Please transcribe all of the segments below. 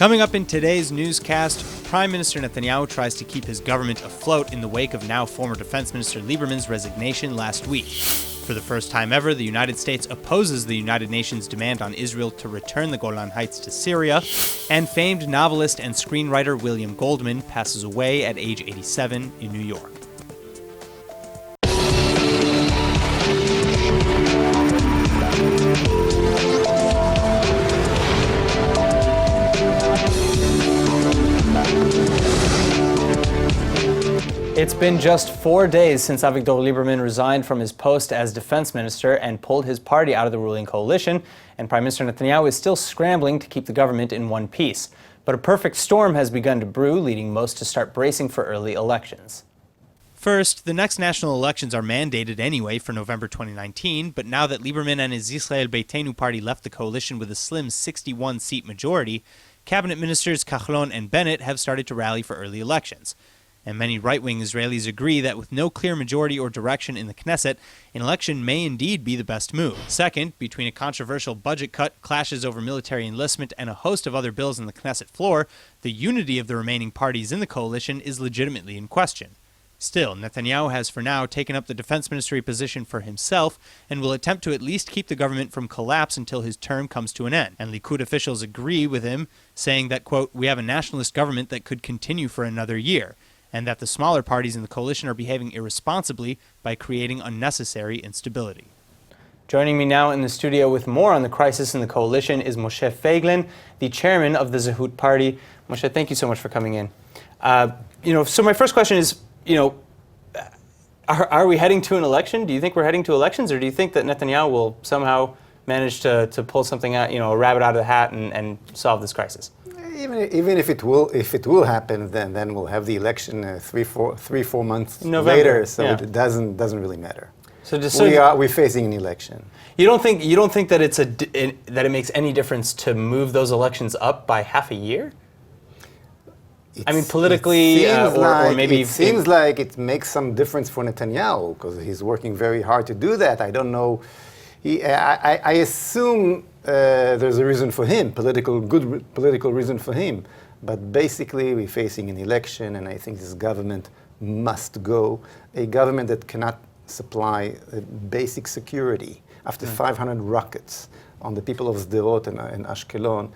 Coming up in today's newscast, Prime Minister Netanyahu tries to keep his government afloat in the wake of now former Defense Minister Lieberman's resignation last week. For the first time ever, the United States opposes the United Nations' demand on Israel to return the Golan Heights to Syria, and famed novelist and screenwriter William Goldman passes away at age 87 in New York. It's been just 4 days since Avigdor Lieberman resigned from his post as defense minister and pulled his party out of the ruling coalition, and Prime Minister Netanyahu is still scrambling to keep the government in one piece. But a perfect storm has begun to brew, leading most to start bracing for early elections. First, the next national elections are mandated anyway for November 2019, but now that Lieberman and his Israel Beitenu party left the coalition with a slim 61-seat majority, cabinet ministers Golan and Bennett have started to rally for early elections. And many right-wing Israelis agree that with no clear majority or direction in the Knesset, an election may indeed be the best move. Second, between a controversial budget cut, clashes over military enlistment, and a host of other bills on the Knesset floor, the unity of the remaining parties in the coalition is legitimately in question. Still, Netanyahu has for now taken up the defense ministry position for himself and will attempt to at least keep the government from collapse until his term comes to an end. And Likud officials agree with him, saying that, quote, "We have a nationalist government that could continue for another year," and that the smaller parties in the coalition are behaving irresponsibly by creating unnecessary instability. Joining me now in the studio with more on the crisis in the coalition is Moshe Feiglin, the chairman of the Zehut Party. Moshe, thank you so much for coming in. So my first question is, are we heading to an election? Do you think we're heading to elections, or do you think that Netanyahu will somehow manage to pull something out, a rabbit out of the hat and solve this crisis? Even if it will happen, then we'll have the election 3-4 months November, later. So yeah. It doesn't really matter. So we're facing an election. You don't think that that it makes any difference to move those elections up by half a year? Politically, or maybe it seems like it makes some difference for Netanyahu because he's working very hard to do that. I don't know. I assume there's a reason for him, good political reason for him. But basically, we're facing an election, and I think this government must go. A government that cannot supply basic security after 500 rockets on the people of Sderot and Ashkelon.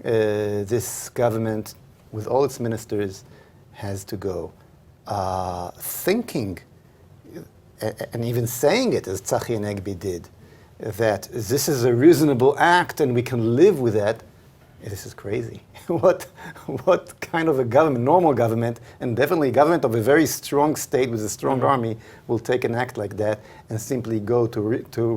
This government, with all its ministers, has to go. Thinking, and even saying it, as Tzachi Negbi did, that this is a reasonable act and we can live with that, this is crazy. What kind of a government, normal government, and definitely a government of a very strong state with a strong army, will take an act like that and simply go to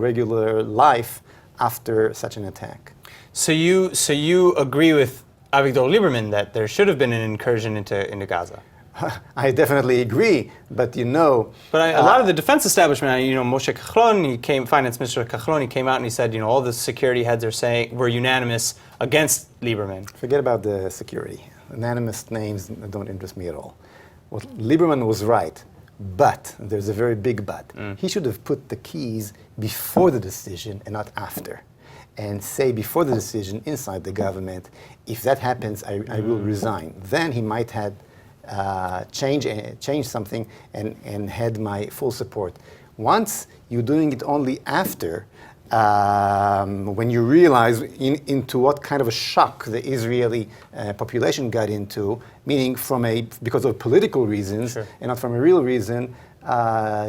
regular life after such an attack? So you agree with Avigdor Lieberman that there should have been an incursion into Gaza? I definitely agree, but But a lot of the defense establishment, Moshe Golan, Finance Minister Golan, he came out and he said, all the security heads were unanimous against Lieberman. Forget about the security. Unanimous names don't interest me at all. Well, Lieberman was right, but there's a very big but. He should have put the keys before the decision and not after. And say before the decision inside the government, if that happens, I will resign. Then he might have change something and had my full support. Once you're doing it only after, when you realize into what kind of a shock the Israeli population got into, meaning because of political reasons and not from a real reason,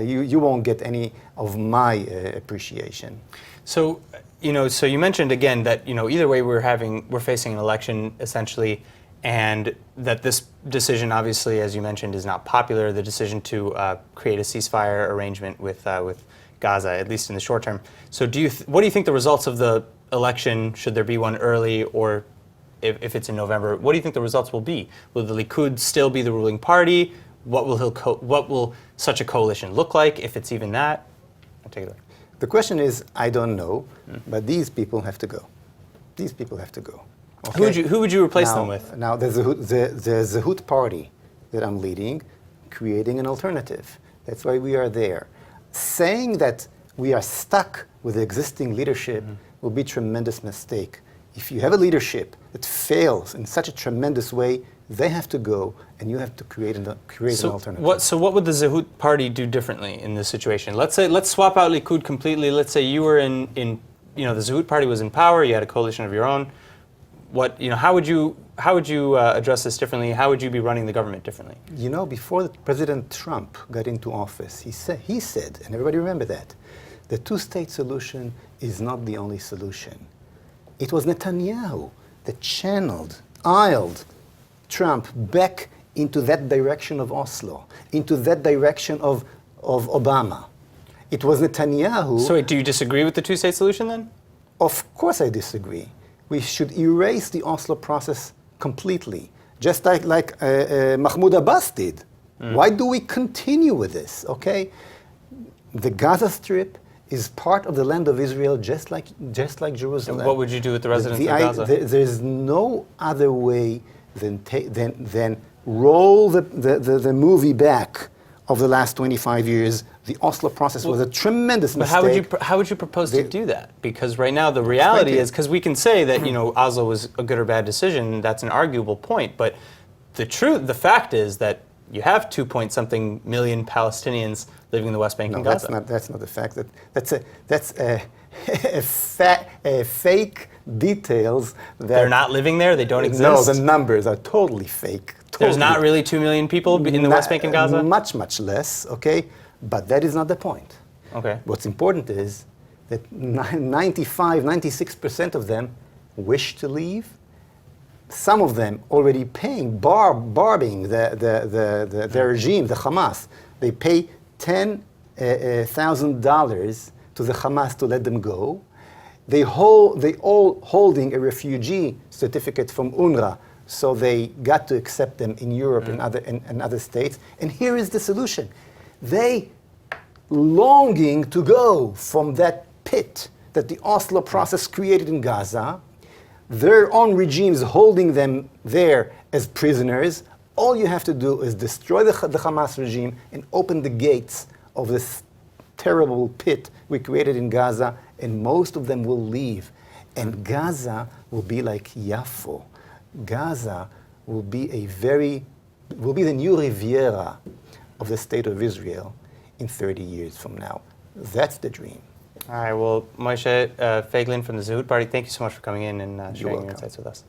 you won't get any of my appreciation. So you mentioned again that either way we're facing an election essentially, and that this decision, obviously, as you mentioned, is not popular. The decision to create a ceasefire arrangement with Gaza, at least in the short term. So, what do you think the results of the election, should there be one early, or if it's in November? What do you think the results will be? Will the Likud still be the ruling party? What will such a coalition look like, if it's even that? I'll take it away. The question is, I don't know, but these people have to go. These people have to go. Okay? Who would you replace them with? Now, the Zehut Party that I'm leading, creating an alternative. That's why we are there. Saying that we are stuck with the existing leadership will be a tremendous mistake. If you have a leadership that fails in such a tremendous way, they have to go, and you have to create an alternative. So what would the Zehut party do differently in this situation? Let's swap out Likud completely. Let's say you were in the Zehut party was in power. You had a coalition of your own. How would you address this differently? How would you be running the government differently? Before President Trump got into office, he said, and everybody remember that, the two-state solution is not the only solution. It was Netanyahu that aisled Trump back into that direction of Oslo, into that direction of Obama. It was Netanyahu. So do you disagree with the two-state solution then? Of course I disagree. We should erase the Oslo process completely, just like Mahmoud Abbas did. Why do we continue with this, okay? The Gaza Strip is part of the land of Israel, just like Jerusalem. And what would you do with the residents of Gaza? There's no other way than roll the movie back of the last 25 years. The Oslo process was a tremendous mistake. But how would you propose to do that? Because right now the reality is, because we can say that Oslo was a good or bad decision, that's an arguable point, but the fact is that you have 2-point-something million Palestinians living in the West Bank and Gaza. That's not the fact. That's fake details. They're not living there? They don't exist? No, the numbers are totally fake. There's not really 2 million people in the West Bank and Gaza? Much, much less, okay? But that is not the point. Okay. What's important is that 96% of them wish to leave. Some of them already barbing the regime, the Hamas. They pay $10,000 to the Hamas to let them go. They all holding a refugee certificate from UNRWA, so they got to accept them in Europe and other states. And here is the solution. They longing to go from that pit that the Oslo process created in Gaza. Their own regimes holding them there as prisoners. All you have to do is destroy the Hamas regime and open the gates of this terrible pit we created in Gaza, and most of them will leave. And Gaza will be like Yafo. Gaza will be the new Riviera of the State of Israel in 30 years from now. That's the dream. All right, well, Moshe Feiglin from the Zehut Party, thank you so much for coming in and sharing your insights with us.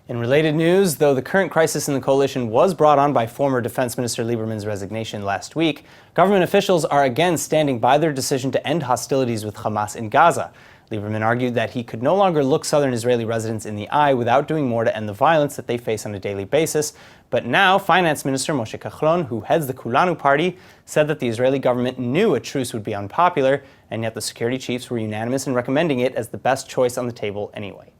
In related news, though the current crisis in the coalition was brought on by former Defense Minister Lieberman's resignation last week, government officials are again standing by their decision to end hostilities with Hamas in Gaza. Lieberman argued that he could no longer look southern Israeli residents in the eye without doing more to end the violence that they face on a daily basis. But now, Finance Minister Moshe Kachlon, who heads the Kulanu party, said that the Israeli government knew a truce would be unpopular, and yet the security chiefs were unanimous in recommending it as the best choice on the table anyway.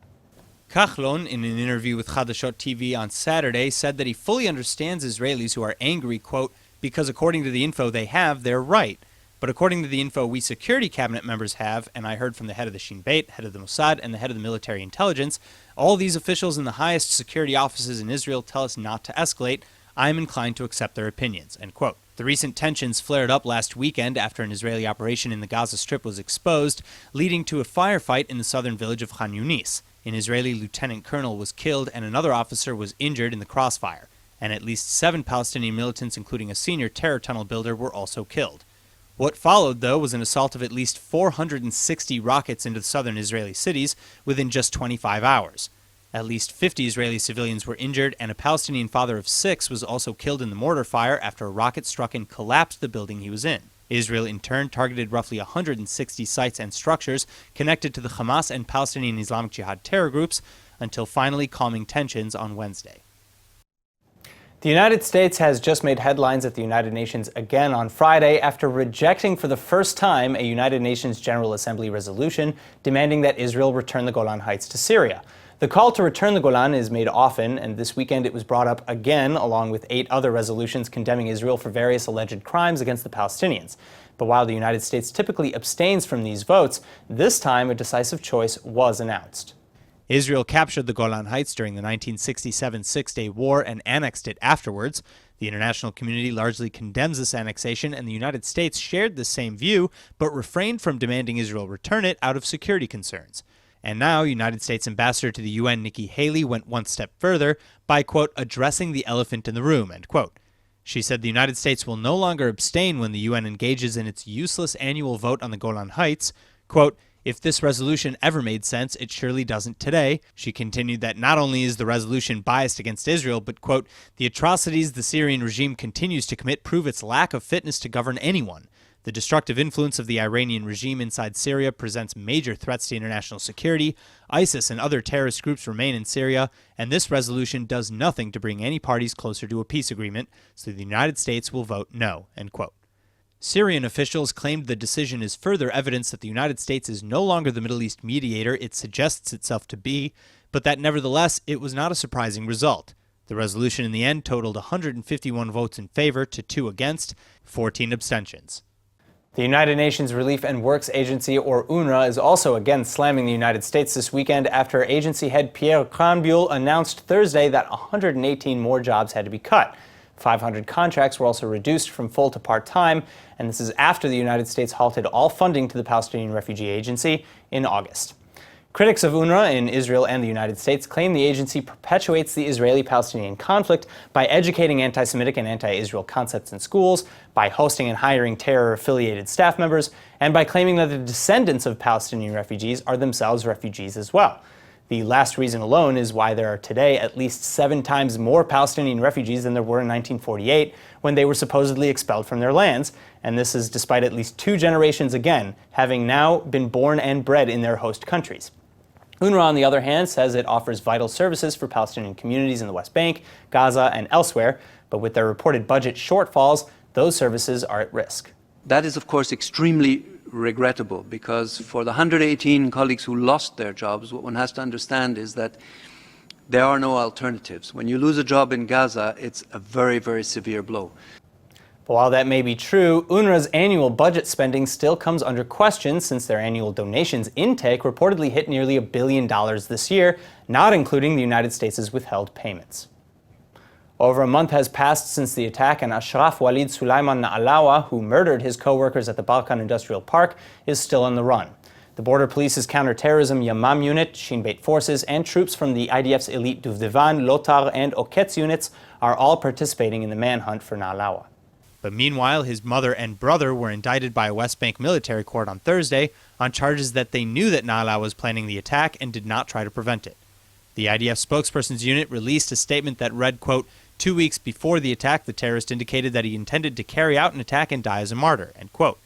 Kachlon, in an interview with Chadashot TV on Saturday, said that he fully understands Israelis who are angry, quote, because according to the info they have, they're right. But according to the info we security cabinet members have, and I heard from the head of the Shin Bet, head of the Mossad, and the head of the military intelligence, all these officials in the highest security offices in Israel tell us not to escalate. I'm inclined to accept their opinions, end quote. The recent tensions flared up last weekend after an Israeli operation in the Gaza Strip was exposed, leading to a firefight in the southern village of Khan Yunis. An Israeli lieutenant colonel was killed and another officer was injured in the crossfire, and at least 7 Palestinian militants, including a senior terror tunnel builder, were also killed. What followed, though, was an assault of at least 460 rockets into southern Israeli cities within just 25 hours. At least 50 Israeli civilians were injured, and a Palestinian father of 6 was also killed in the mortar fire after a rocket struck and collapsed the building he was in. Israel, in turn, targeted roughly 160 sites and structures connected to the Hamas and Palestinian Islamic Jihad terror groups until finally calming tensions on Wednesday. The United States has just made headlines at the United Nations again on Friday after rejecting for the first time a United Nations General Assembly resolution demanding that Israel return the Golan Heights to Syria. The call to return the Golan is made often, and this weekend it was brought up again along with 8 other resolutions condemning Israel for various alleged crimes against the Palestinians. But while the United States typically abstains from these votes, this time a decisive choice was announced. Israel captured the Golan Heights during the 1967 Six-Day War and annexed it afterwards. The international community largely condemns this annexation, and the United States shared the same view, but refrained from demanding Israel return it out of security concerns. And now, United States Ambassador to the UN Nikki Haley went one step further by, quote, addressing the elephant in the room, end quote. She said the United States will no longer abstain when the UN engages in its useless annual vote on the Golan Heights. Quote, if this resolution ever made sense, it surely doesn't today. She continued that not only is the resolution biased against Israel, but, quote, the atrocities the Syrian regime continues to commit prove its lack of fitness to govern anyone. The destructive influence of the Iranian regime inside Syria presents major threats to international security. ISIS and other terrorist groups remain in Syria, and this resolution does nothing to bring any parties closer to a peace agreement, so the United States will vote no, end quote. Syrian officials claimed the decision is further evidence that the United States is no longer the Middle East mediator it suggests itself to be, but that nevertheless it was not a surprising result. The resolution in the end totaled 151 votes in favor to 2 against, 14 abstentions. The United Nations Relief and Works Agency, or UNRWA, is also again slamming the United States this weekend after agency head Pierre Cranbuel announced Thursday that 118 more jobs had to be cut. 500 contracts were also reduced from full to part-time, and this is after the United States halted all funding to the Palestinian Refugee Agency in August. Critics of UNRWA in Israel and the United States claim the agency perpetuates the Israeli-Palestinian conflict by educating anti-Semitic and anti-Israel concepts in schools, by hosting and hiring terror-affiliated staff members, and by claiming that the descendants of Palestinian refugees are themselves refugees as well. The last reason alone is why there are today at least 7 times more Palestinian refugees than there were in 1948, when they were supposedly expelled from their lands, and this is despite at least 2 generations again having now been born and bred in their host countries. UNRWA, on the other hand, says it offers vital services for Palestinian communities in the West Bank, Gaza, and elsewhere, but with their reported budget shortfalls, those services are at risk. That is, of course, extremely regrettable, because for the 118 colleagues who lost their jobs, what one has to understand is that there are no alternatives. When you lose a job in Gaza, it's a very, very severe blow. But while that may be true, UNRWA's annual budget spending still comes under question since their annual donations intake reportedly hit nearly $1 billion this year, not including the United States' withheld payments. Over a month has passed since the attack, and Ashraf Walid Sulaiman Na'alawa, who murdered his co-workers at the Balkan Industrial Park, is still on the run. The Border Police's counterterrorism Yamam unit, Shin Bet forces, and troops from the IDF's elite Duvdevan, Lotar, and Oketz units are all participating in the manhunt for Na'alawa. But meanwhile, his mother and brother were indicted by a West Bank military court on Thursday on charges that they knew that Na'alawa was planning the attack and did not try to prevent it. The IDF spokesperson's unit released a statement that read, quote, 2 weeks before the attack, the terrorist indicated that he intended to carry out an attack and die as a martyr, end quote.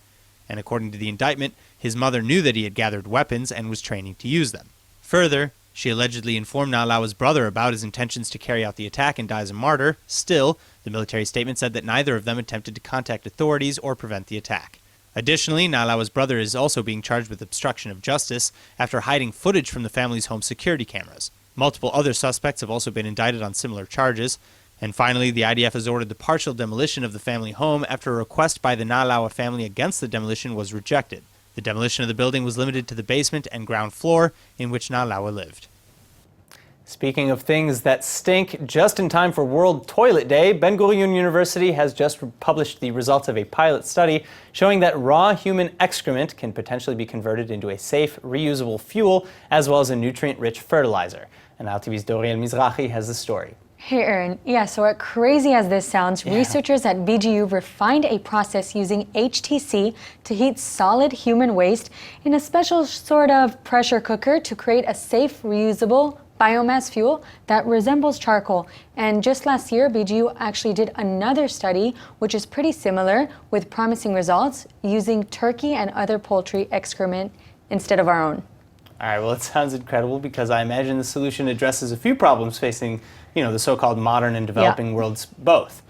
And according to the indictment, his mother knew that he had gathered weapons and was training to use them. Further, she allegedly informed Na'alawa's brother about his intentions to carry out the attack and die as a martyr. Still, the military statement said that neither of them attempted to contact authorities or prevent the attack. Additionally, Na'alawa's brother is also being charged with obstruction of justice after hiding footage from the family's home security cameras. Multiple other suspects have also been indicted on similar charges. And finally, the IDF has ordered the partial demolition of the family home after a request by the Na'alawa family against the demolition was rejected. The demolition of the building was limited to the basement and ground floor in which Na'alawa lived. Speaking of things that stink, just in time for World Toilet Day, Ben-Gurion University has just published the results of a pilot study showing that raw human excrement can potentially be converted into a safe, reusable fuel as well as a nutrient-rich fertilizer. And Now TV's Doriel Mizrahi has the story. Hey Aaron, so crazy as this sounds, researchers at BGU refined a process using HTC to heat solid human waste in a special sort of pressure cooker to create a safe, reusable biomass fuel that resembles charcoal. And just last year, BGU actually did another study, which is pretty similar, with promising results using turkey and other poultry excrement instead of our own. All right, well, it sounds incredible because I imagine the solution addresses a few problems facing, the so-called modern and developing worlds both.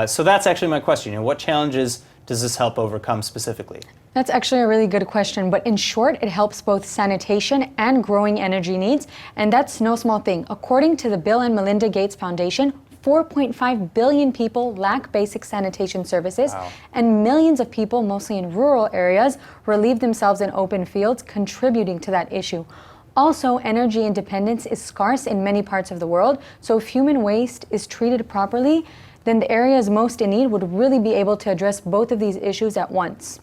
So that's actually my question. What challenges does this help overcome specifically? That's actually a really good question, but in short, it helps both sanitation and growing energy needs, and that's no small thing. According to the Bill and Melinda Gates Foundation, 4.5 billion people lack basic sanitation services, and millions of people, mostly in rural areas, relieve themselves in open fields, contributing to that issue. Also, energy independence is scarce in many parts of the world, so if human waste is treated properly, then the areas most in need would really be able to address both of these issues at once.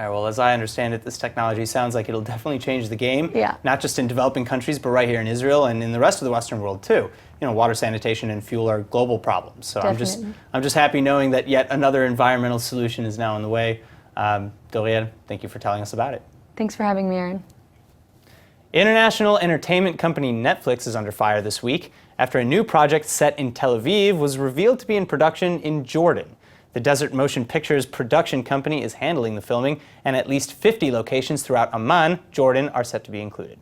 All right, well, as I understand it, this technology sounds like it'll definitely change the game, Yeah. not just in developing countries, but right here in Israel and in the rest of the Western world too. You know, water, sanitation, and fuel are global problems. So I'm just happy knowing that yet another environmental solution is now on the way. Dorian, thank you for telling us about it. Thanks for having me, Aaron. International entertainment company Netflix is under fire this week after a new project set in Tel Aviv was revealed to be in production in Jordan. The Desert Motion Pictures production company is handling the filming, and at least 50 locations throughout Amman, Jordan, are set to be included.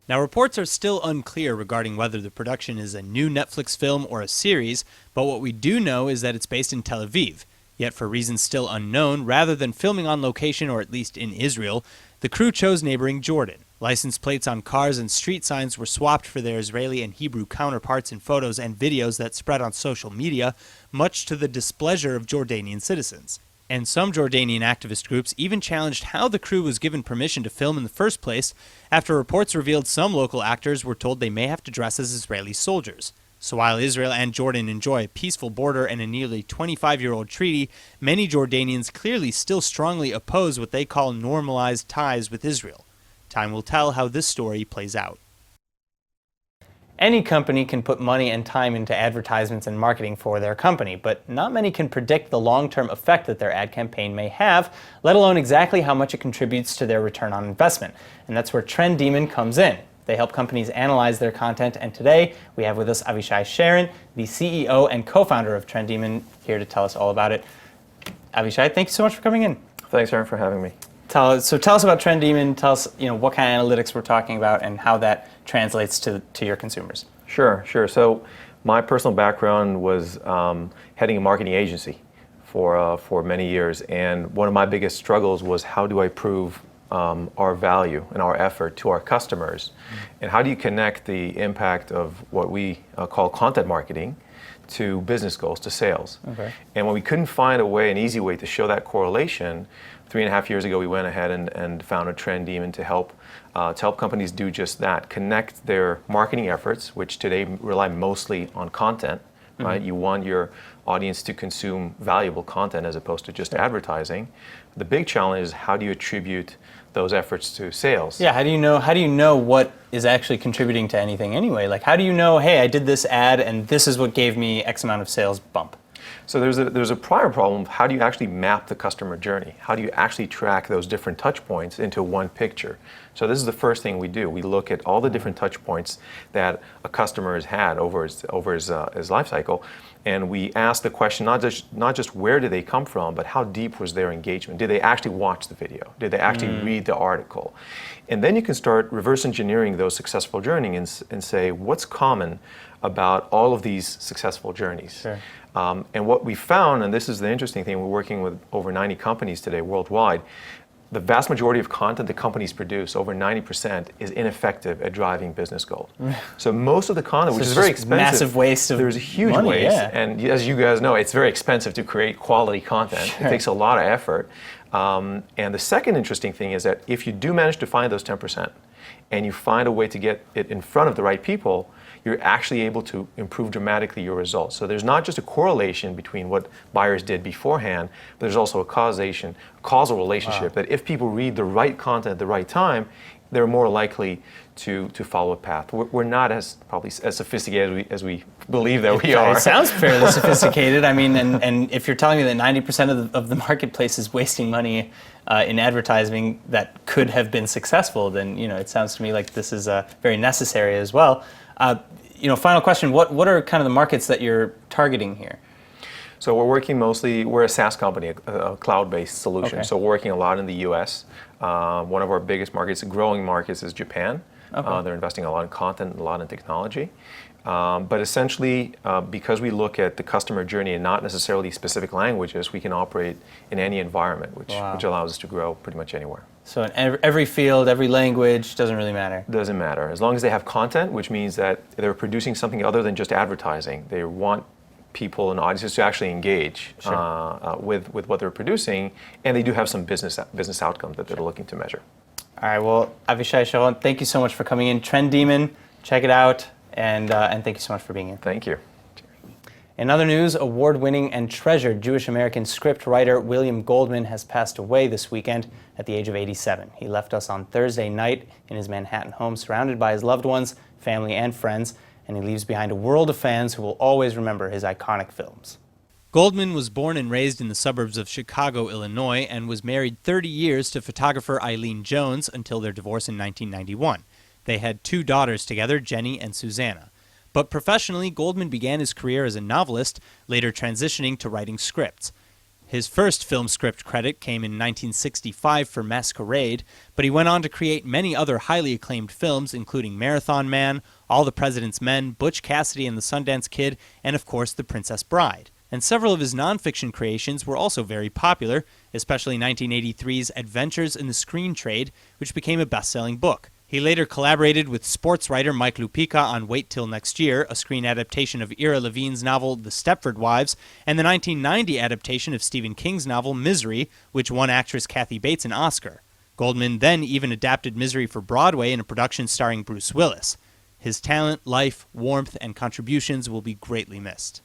Now, reports are still unclear regarding whether the production is a new Netflix film or a series, but what we do know is that it's based in Tel Aviv. Yet, for reasons still unknown, rather than filming on location, or at least in Israel, the crew chose neighboring Jordan. License plates on cars and street signs were swapped for their Israeli and Hebrew counterparts in photos and videos that spread on social media, much to the displeasure of Jordanian citizens. And some Jordanian activist groups even challenged how the crew was given permission to film in the first place, after reports revealed some local actors were told they may have to dress as Israeli soldiers. So while Israel and Jordan enjoy a peaceful border and a nearly 25-year-old treaty, many Jordanians clearly still strongly oppose what they call normalized ties with Israel. Time will tell how this story plays out. Any company can put money and time into advertisements and marketing for their company, but not many can predict the long-term effect that their ad campaign may have, let alone exactly how much it contributes to their return on investment. And that's where Trend Demon comes in. They help companies analyze their content, and today we have with us Avishai Sharon, the CEO and co-founder of Trend Demon, here to tell us all about it. Avishai, thank you so much for coming in. Thanks, Aaron, for having me. Tell us about Trend Demon. Tell us, what kind of analytics we're talking about and how that translates to your consumers. Sure. So my personal background was heading a marketing agency for many years, and one of my biggest struggles was how do I prove our value and our effort to our customers, and how do you connect the impact of what we call content marketing to business goals, to sales. Okay. And when we couldn't find an easy way to show that correlation, 3.5 years ago we went ahead and founded Trend Demon to help companies do just that, connect their marketing efforts, which today rely mostly on content, right? You want your audience to consume valuable content as opposed to just advertising. The big challenge is how do you attribute those efforts to sales? Yeah, how do you know what is actually contributing to anything anyway? Like, how do you know, hey, I did this ad and this is what gave me X amount of sales bump? So there's a prior problem. How do you actually map the customer journey? How do you actually track those different touch points into one picture? So this is the first thing we do. We look at all the different touch points that a customer has had over his life cycle, and we ask the question not just where did they come from, but how deep was their engagement? Did they actually watch the video? Did they actually read the article? And then you can start reverse engineering those successful journeys and say what's common about all of these successful journeys. Sure. And what we found, and this is the interesting thing, we're working with over 90 companies today worldwide, the vast majority of content that companies produce, over 90%, is ineffective at driving business goals. So most of the content, which is very expensive, massive waste of there's a huge money, waste, yeah. And as you guys know, it's very expensive to create quality content. Sure. It takes a lot of effort. And the second interesting thing is that if you do manage to find those 10%, and you find a way to get it in front of the right people, you're actually able to improve dramatically your results. So there's not just a correlation between what buyers did beforehand, but there's also a causal relationship. Wow. That if people read the right content at the right time, they're more likely to follow a path. We're not probably as sophisticated as we believe that we are. It sounds fairly sophisticated. I mean, and if you're telling me that 90% of the marketplace is wasting money in advertising that could have been successful, then it sounds to me like this is very necessary as well. Final question: what are kind of the markets that you're targeting here? So we're a SaaS company, a cloud-based solution. Okay. So we're working a lot in the U.S. One of our biggest markets, growing markets, is Japan. Okay. They're investing a lot in content and a lot in technology. But essentially, because we look at the customer journey and not necessarily specific languages, we can operate in any environment, which allows us to grow pretty much anywhere. So in every field, every language, doesn't really matter? Doesn't matter. As long as they have content, which means that they're producing something other than just advertising. They want people and audiences to actually engage with what they're producing, and they do have some business outcomes that they're looking to measure. All right, well, Avishai Sharon, thank you so much for coming in. Trend Demon, check it out, and thank you so much for being here. Thank you. In other news, award-winning and treasured Jewish-American scriptwriter William Goldman has passed away this weekend at the age of 87. He left us on Thursday night in his Manhattan home, surrounded by his loved ones, family, and friends, and he leaves behind a world of fans who will always remember his iconic films. Goldman was born and raised in the suburbs of Chicago, Illinois, and was married 30 years to photographer Eileen Jones until their divorce in 1991. They had 2 daughters together, Jenny and Susanna. But professionally, Goldman began his career as a novelist, later transitioning to writing scripts. His first film script credit came in 1965 for Masquerade, but he went on to create many other highly acclaimed films, including Marathon Man, All the President's Men, Butch Cassidy and the Sundance Kid, and of course, The Princess Bride. And several of his nonfiction creations were also very popular, especially 1983's Adventures in the Screen Trade, which became a best-selling book. He later collaborated with sports writer Mike Lupica on Wait Till Next Year, a screen adaptation of Ira Levine's novel The Stepford Wives, and the 1990 adaptation of Stephen King's novel Misery, which won actress Kathy Bates an Oscar. Goldman then even adapted Misery for Broadway in a production starring Bruce Willis. His talent, life, warmth, and contributions will be greatly missed.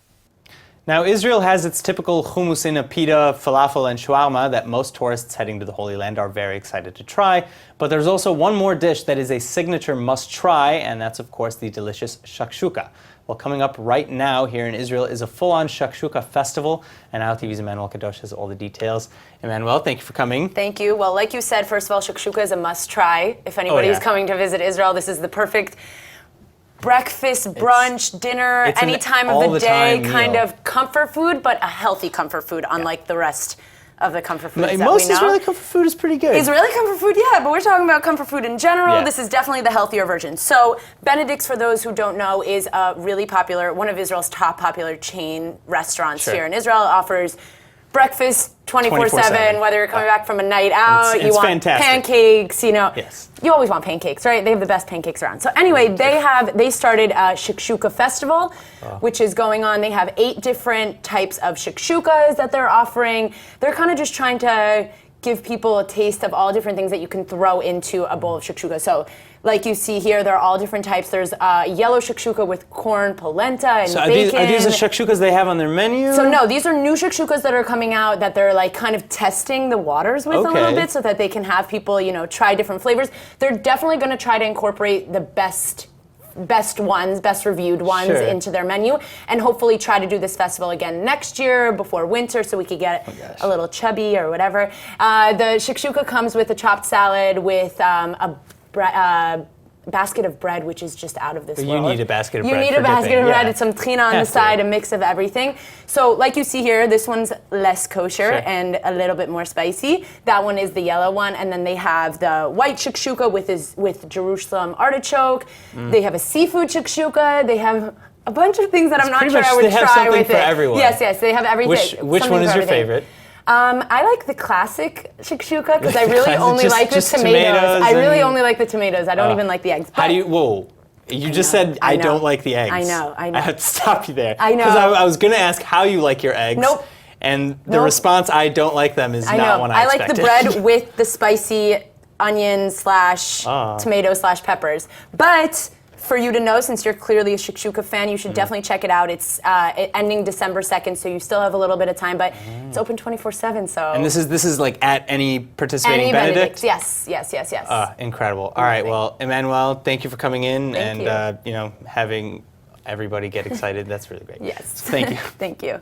Now, Israel has its typical hummus in a pita, falafel, and shawarma that most tourists heading to the Holy Land are very excited to try. But there's also one more dish that is a signature must-try, and that's, of course, the delicious shakshouka. Well, coming up right now here in Israel is a full-on Shakshouka Festival, and Now TV's Emmanuel Kadosh has all the details. Emmanuel, thank you for coming. Thank you. Well, like you said, first of all, shakshuka is a must-try. If anybody's coming to visit Israel, this is the perfect breakfast, brunch, dinner, any time of the day kind of comfort food, but a healthy comfort food, unlike the rest of the comfort foods that we know. Most Israeli comfort food is pretty good. Israeli comfort food, yeah, but we're talking about comfort food in general. This is definitely the healthier version. So Benedict's, for those who don't know, is really popular, one of Israel's top popular chain restaurants here in Israel. It offers breakfast 24/7, whether you're coming back from a night out, you want fantastic. Pancakes, you know. You always want pancakes, right? They have the best pancakes around. So anyway, they started a Shakshouka Festival, which is going on. They have 8 different types of shakshukas that they're offering. They're kind of just trying to give people a taste of all different things that you can throw into a bowl of shakshuka. So like you see here, they're all different types. There's yellow shakshuka with corn, polenta, and bacon. Are these the shakshukas they have on their menu? So no, these are new shakshukas that are coming out that they're like kind of testing the waters with a little bit so that they can have people, you know, try different flavors. They're definitely going to try to incorporate the best reviewed ones into their menu, and hopefully try to do this festival again next year before winter so we could get a little chubby or whatever. The shakshuka comes with a chopped salad with a basket of bread, which is just out of this world. You need a basket of bread. You need a basket of bread and some trina on the side, a mix of everything. So like you see here, this one's less kosher and a little bit more spicy. That one is the yellow one. And then they have the white shakshuka with Jerusalem artichoke. They have a seafood shakshuka. They have a bunch of things that I'm not sure I would try with it. For everyone. Yes, they have everything. Which one is your favorite? I like the classic shakshuka because I really only like the tomatoes. I really only like the tomatoes. I don't even like the eggs. How do you? Whoa! You just said I don't like the eggs. I know. I have to stop you there. I know. Because I was going to ask how you like your eggs. Nope. And the response, I don't like them, is not one I expected. I like the bread with the spicy onion / tomato / peppers. But for you to know, since you're clearly a Shakshouka fan, you should definitely check it out. It's ending December 2nd, so you still have a little bit of time, but it's open 24/7. So. And this is like at any participating Benedict? Yes. Incredible. All right, well, Emmanuel, thank you for coming in Thank and having everybody get excited. That's really great. Yes. Thank you. Thank you.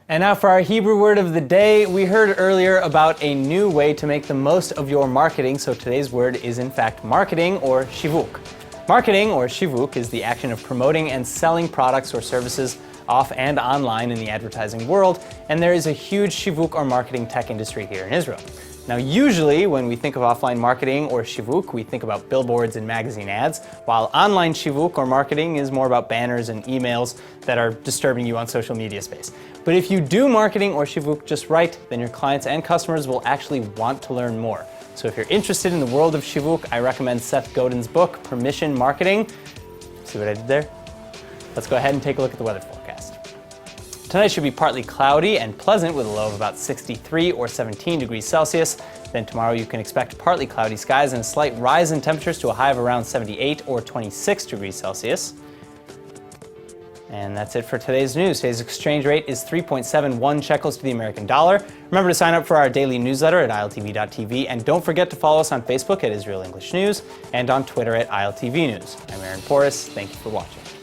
And now for our Hebrew word of the day. We heard earlier about a new way to make the most of your marketing, so today's word is in fact marketing, or shivuk. Marketing, or shivuk, is the action of promoting and selling products or services off and online in the advertising world, and there is a huge shivuk or marketing tech industry here in Israel. Now, usually when we think of offline marketing or shivuk, we think about billboards and magazine ads, while online shivuk or marketing is more about banners and emails that are disturbing you on social media space. But if you do marketing or shivuk just right, then your clients and customers will actually want to learn more. So if you're interested in the world of shivuk, I recommend Seth Godin's book, Permission Marketing. See what I did there? Let's go ahead and take a look at the weather forecast. Tonight should be partly cloudy and pleasant with a low of about 63 or 17 degrees Celsius. Then tomorrow you can expect partly cloudy skies and a slight rise in temperatures to a high of around 78 or 26 degrees Celsius. And that's it for today's news. Today's exchange rate is 3.71 shekels to the American dollar. Remember to sign up for our daily newsletter at iltv.tv, and don't forget to follow us on Facebook at Israel English News and on Twitter at ILTV News. I'm Aaron Porras. Thank you for watching.